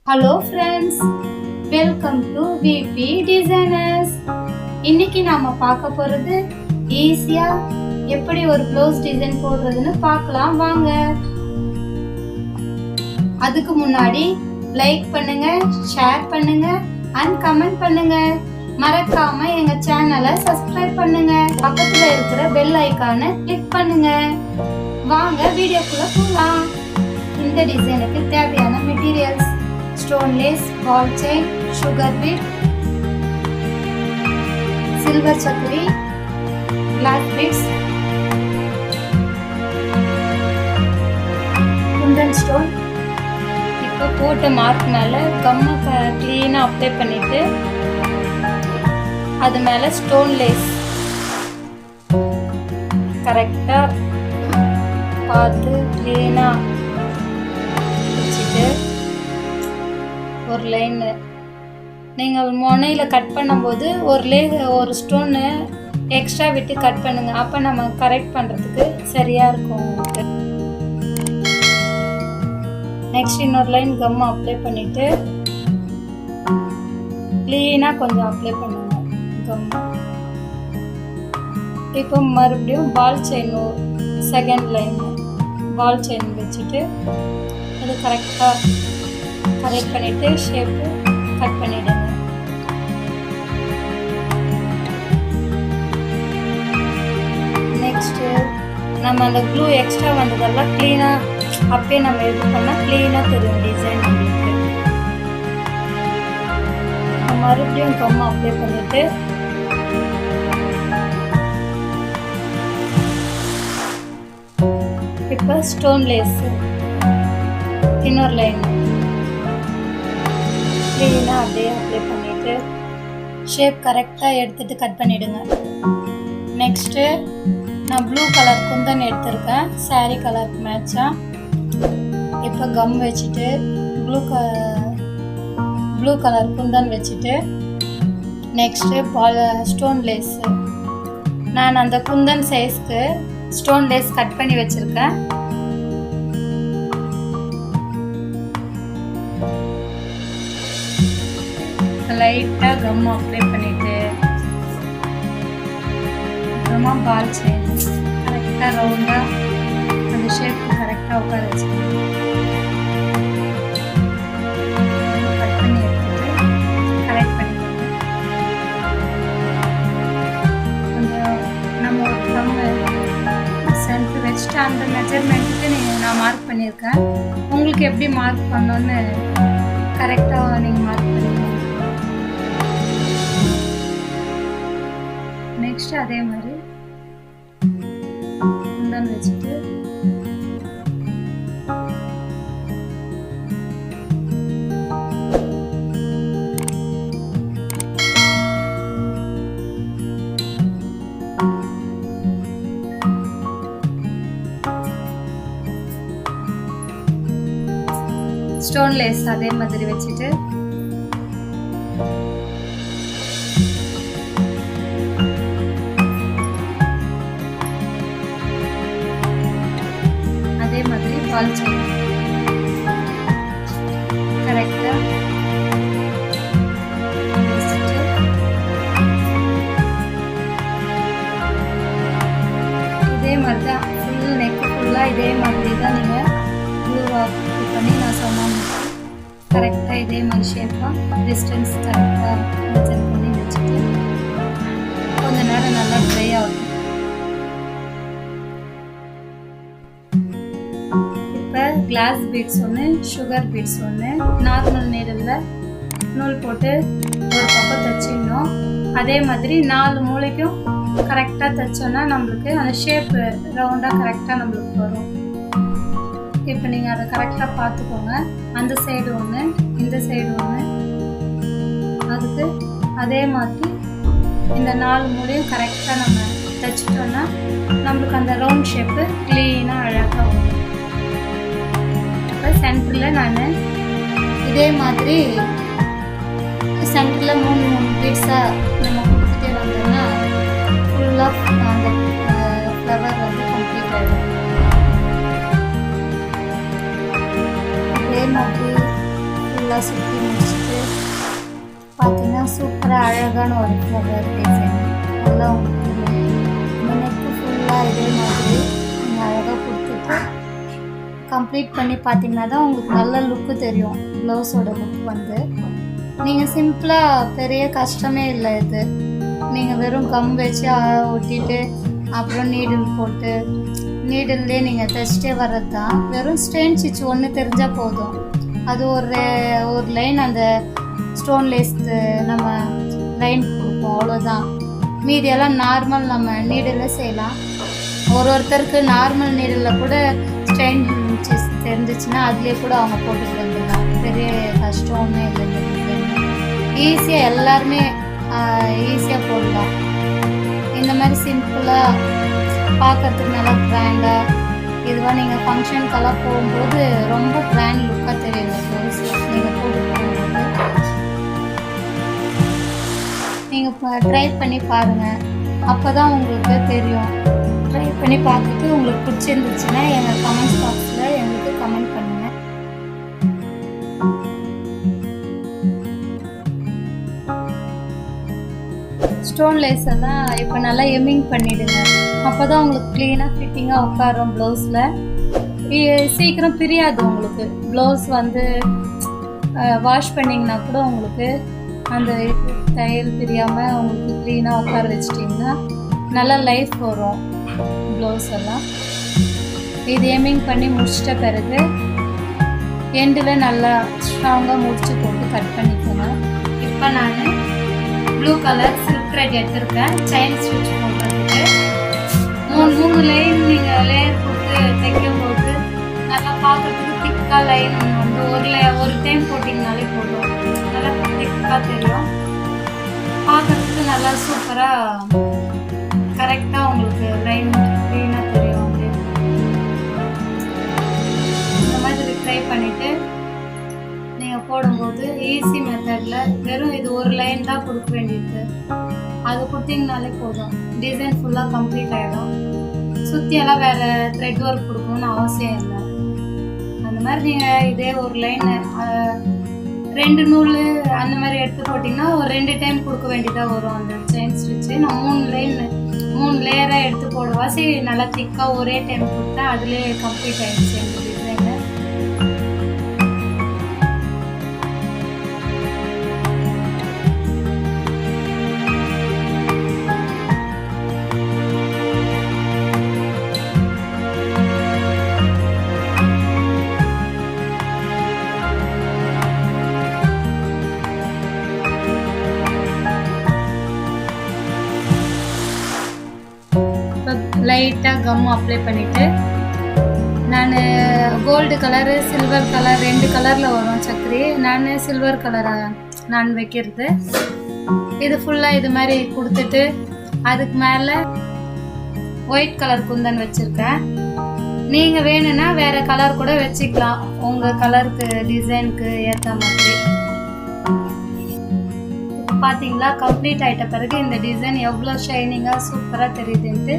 Hello friends, welcome to VP designers. இன்னைக்கு நாம பார்க்க போறது ஈஸியா எப்படி ஒரு ப்ளவுஸ் டிசைன் போடுறதுன்னு பார்க்கலாம் வாங்க. அதுக்கு முன்னாடி லைக் பண்ணுங்க, ஷேர் பண்ணுங்க அண்ட் கமெண்ட் பண்ணுங்க. மறக்காம எங்க சேனலை சப்ஸ்கிரைப் பண்ணுங்க. பக்கத்துல இருக்கிற பெல் ஐகானை கிளிக் பண்ணுங்க. வாங்க வீடியோக்குள்ள போகலாம். இந்த டிசைனுக்கு தேவையான materials: stone lace, ball chain, sugar bead, silver chakri, glass beads, kundan stone. இப்போ போட்ட மார்க் மேல கம்மை க்ளீனா அப்ளை பண்ணிட்டு அது மேல ஸ்டோன் லேஸ் கரெக்டா பார்த்து க்ளீனா வச்சுட்டு ஒரு லைன் நீங்கள் முனையில் கட் பண்ணும்போது ஒரு ஸ்டோனு எக்ஸ்ட்ரா விட்டு கட் பண்ணுங்க. அப்போ நம்ம கரெக்ட் பண்ணுறதுக்கு சரியாக இருக்கும் உங்களுக்கு. நெக்ஸ்ட் இன்னொரு லைன் கம்மை அப்ளை பண்ணிவிட்டு க்ளீனாக கொஞ்சம் அப்ளை பண்ணுங்க கம்மை. இப்போ மறுபடியும் ball chain second line ball chain வச்சுட்டு அது கரெக்டாக கரெக்ட் பண்ணிட்டு ஷேப்பு கட் பண்ணிடுங்க. நெக்ஸ்ட்டு நம்ம அந்த க்ளூ எக்ஸ்ட்ரா வந்ததெல்லாம் க்ளீனாக அப்பயே நம்ம இது பண்ணால் க்ளீனாக தெரியும் டிசைன் நம்மளுக்கு. மறுபடியும் கம்மை அப்ளை பண்ணிட்டு இப்போ ஸ்டோன் லேஸ் இன்னொரு லைன் க்ளீனாக அப்படியே அப்ளை பண்ணிவிட்டு ஷேப் கரெக்டாக எடுத்துகிட்டு கட் பண்ணிவிடுங்க. நெக்ஸ்ட்டு நான் ப்ளூ கலர் குந்தன் எடுத்திருக்கேன் சாரீ கலருக்கு மேட்சாக. இப்போ கம் வச்சுட்டு ப்ளூ கலர் குந்தன் வச்சுட்டு நெக்ஸ்ட்டு ஸ்டோன் லேஸு நான் அந்த குந்தன் சைஸ்க்கு ஸ்டோன் லேஸ் கட் பண்ணி வச்சுருக்கேன். லைட்டாக கம் அப்ளை பண்ணிட்டு அப்புறமா பால் செயின் கரெக்டாக ரவுண்டாக அந்த ஷேப்பு கரெக்டாக உட்கார வச்சுக்கணும். கட் பண்ணி எடுத்துட்டு கரெக்ட் பண்ணிக்கணும். கொஞ்சம் நம்ம ஒரு கம்மு சென்டர் வச்சுட்டு அந்த மெஜர்மெண்ட்டுக்கு நான் மார்க் பண்ணியிருக்கேன். உங்களுக்கு எப்படி மார்க் பண்ணோன்னு கரெக்டாக நீங்கள் மார்க் பண்ணிக்கணும். நெக்ஸ்ட் அதே மாதிரி குந்தன் வச்சுட்டு ஸ்டோன் லேஸ் அதே மாதிரி வச்சுட்டு அதே மாதிரி பால் செயின் கரெக்டாக வச்சுட்டு இதே மாதிரி தான் ஃபுல் நெக்கு ஃபுல்லாக இதே மாதிரி தான் நீங்கள் ப்ளூ வாக் பண்ணி நான் சொன்னேன். கரெக்டாக இதே மாதிரி ஷேப்பாக டிஸ்டன்ஸ் கரெக்டாக மெஜர் பண்ணி வச்சுட்டு கொஞ்ச நேரம் நல்லா ட்ரை ஆகும். இப்போ கிளாஸ் பீட்ஸ் ஒன்று, சுகர் பீட்ஸ் ஒன்று, நார்மல் நீடலில் நூல் போட்டு ஒரு பக்கம் தைச்சிடணும். அதே மாதிரி 4 மூளைக்கும் கரெக்டாக தைச்சோன்னா நம்மளுக்கு அந்த ஷேப்பு ரவுண்டாக கரெக்டாக நம்மளுக்கு வரும். இப்போ நீங்கள் அதை கரெக்டாக பார்த்துக்கோங்க. அந்த சைடு ஒன்று, இந்த சைடு ஒன்று. அதுக்கு அதே மாதிரி இந்த 4 மூலையும் கரெக்டாக நம்ம தைச்சிட்டோன்னா நம்மளுக்கு அந்த ரவுண்ட் ஷேப்பு க்ளீனாக அழகாக வரும். இப்போ சென்டரில் நான் இதே மாதிரி சென்டரில் 3 பீட்ஸாக நம்ம கொடுத்துட்டே வந்தோம்னா ஃபுல்லாக அந்த ஃப்ளவர் வந்து கம்ப்ளீட் ஆகிடும். அதே மாதிரி ஃபுல்லாக சுற்றி முடிச்சுட்டு பார்த்தீங்கன்னா சூப்பராக அழகான ஒரு ஃப்ளவர் டிசைன் நல்லா உங்களுக்கு இந்த நெக்கு ஃபுல்லாக இதே மாதிரி நீங்கள் அழகாக கொடுத்துட்டு கம்ப்ளீட் பண்ணி பார்த்தீங்கன்னா தான் உங்களுக்கு நல்ல லுக்கு தெரியும். ப்ளவுஸோட லுக் வந்து நீங்கள் சிம்பிளாக பெரிய கஷ்டமே இல்லை. இது நீங்கள் வெறும் கம் வச்சு ஒட்டிட்டு அப்புறம் நீடில் போட்டு நீடில்லே நீங்கள் தைச்சிட்டே வர்றது தான். வெறும் ஸ்டெயின் ஸ்டிச் ஒன்று தெரிஞ்சால் போதும். அது ஒரு லைன் அந்த ஸ்டோன் லேஸ் நம்ம லைன் கொடுப்போம், அவ்வளோதான். மீதியெல்லாம் நார்மல் நம்ம நீடில் செய்யலாம். ஒருத்தருக்கு நார்மல் நீடில் கூட ஸ்டெயின் ஸ்டிச் தெரிஞ்சிச்சுன்னா அதுலேயே கூட அவங்க போட்டு வந்துடலாம். பெரிய கஷ்டமே இல்லை. ஈஸியாக எல்லாருமே ஈஸியாக போடலாம். இந்த மாதிரி சிம்பிளாக பார்க்கறதுக்கு நல்லா கிராண்டாக இதுவாக நீங்கள் ஃபங்க்ஷனுக்கெல்லாம் போகும்போது ரொம்ப கிராண்ட் லுக்காக தெரியும். ப்ளவுஸ் நீங்கள் போட்டு போகும்போது நீங்கள் ட்ரை பண்ணி பாருங்கள், அப்போ தான் உங்களுக்கு தெரியும். ட்ரை பண்ணி பார்த்துட்டு உங்களுக்கு பிடிச்சிருந்துச்சுன்னா எங்கள் கமெண்ட்ஸ் பாக்ஸில் எங்களுக்கு கமெண்ட் பண்ணுங்கள். ஸ்டோன் லேஸ் எல்லாம் இப்போ நல்லா எம்மிங் பண்ணிவிடுங்க. அப்போ தான் உங்களுக்கு க்ளீனாக ஃபிட்டிங்காக உட்காரும். ப்ளவுஸில் சீக்கிரம் பிரியாது. உங்களுக்கு ப்ளவுஸ் வந்து வாஷ் பண்ணிங்கன்னா கூட உங்களுக்கு அந்த தையல் பிரியாமல் உங்களுக்கு க்ளீனாக உட்கார வச்சிட்டிங்கன்னா நல்லா லைஃப் வரும் ப்ளவுஸ் எல்லாம். இது எம்மிங் பண்ணி முடிச்சிட்ட பிறகு எண்டில் நல்லா ஸ்ட்ராங்காக முடிச்சு போட்டு கட் பண்ணிக்கோங்க. இப்போ நான் ப்ளூ கலர் சில்க் த்ரெட் எடுத்திருக்கேன். செயின் ஸ்டிச் போடுறதுக்கு 3 லைன் நீங்கள் லேயர் போட்டு தைக்கும்போது நல்லா பார்க்குறதுக்கு திக்காக லைன் வந்து ஒரு டைம் போட்டிங்கனாலே போதும். நல்லா திக்காக தெரியும். பார்க்குறதுக்கு நல்லா சூப்பராக கரெக்டாக உங்களுக்கு லைன் க்ளீனாக தெரியும். அப்படி இந்த மாதிரி ட்ரை பண்ணிவிட்டு நீங்கள் போடும்போது ஈஸி மெத்தடில் வெறும் இது ஒரு லைன் தான் கொடுக்க வேண்டியது. அது கொடுத்தீங்கனாலே போதும். டிசைன் ஃபுல்லாக கம்ப்ளீட் ஆகிடும். சுற்றியெல்லாம் வேறு த்ரெட் ஒர்க் கொடுக்கணும்னு அவசியம் இல்லை. அந்த மாதிரி நீங்கள் இதே ஒரு லைன் 2 நூல் அந்த மாதிரி எடுத்து போட்டிங்கன்னா ஒரு 2 டைம் கொடுக்க வேண்டியதாக வரும் அந்த செயின் ஸ்டிச்சு. நான் 3 லேயராக எடுத்து போடுவாசி நல்லா திக்காக ஒரே டைம் கொடுத்தேன். அதுலேயே கம்ப்ளீட் ஆகிடுச்சு அந்த டிசைனு. லைட்டாக கம் அப்ளை பண்ணிவிட்டு நான் கோல்டு கலரு சில்வர் கலர் 2 கலரில் வரும் சக்கரி. நான் சில்வர் கலராக நான் வைக்கிறது. இது ஃபுல்லாக இது மாதிரி கொடுத்துட்டு அதுக்கு மேலே ஒயிட் கலர் குந்தன் வச்சுருக்கேன். நீங்கள் வேணும்னா வேறு கலர் கூட வச்சுக்கலாம், உங்கள் கலருக்கு டிசைனுக்கு ஏற்ற மாதிரி. பார்த்தீங்களா கம்ப்ளீட் ஆகிட்ட பிறகு இந்த டிசைன் எவ்வளோ ஷைனிங்காக சூப்பராக தெரியுதுன்ட்டு.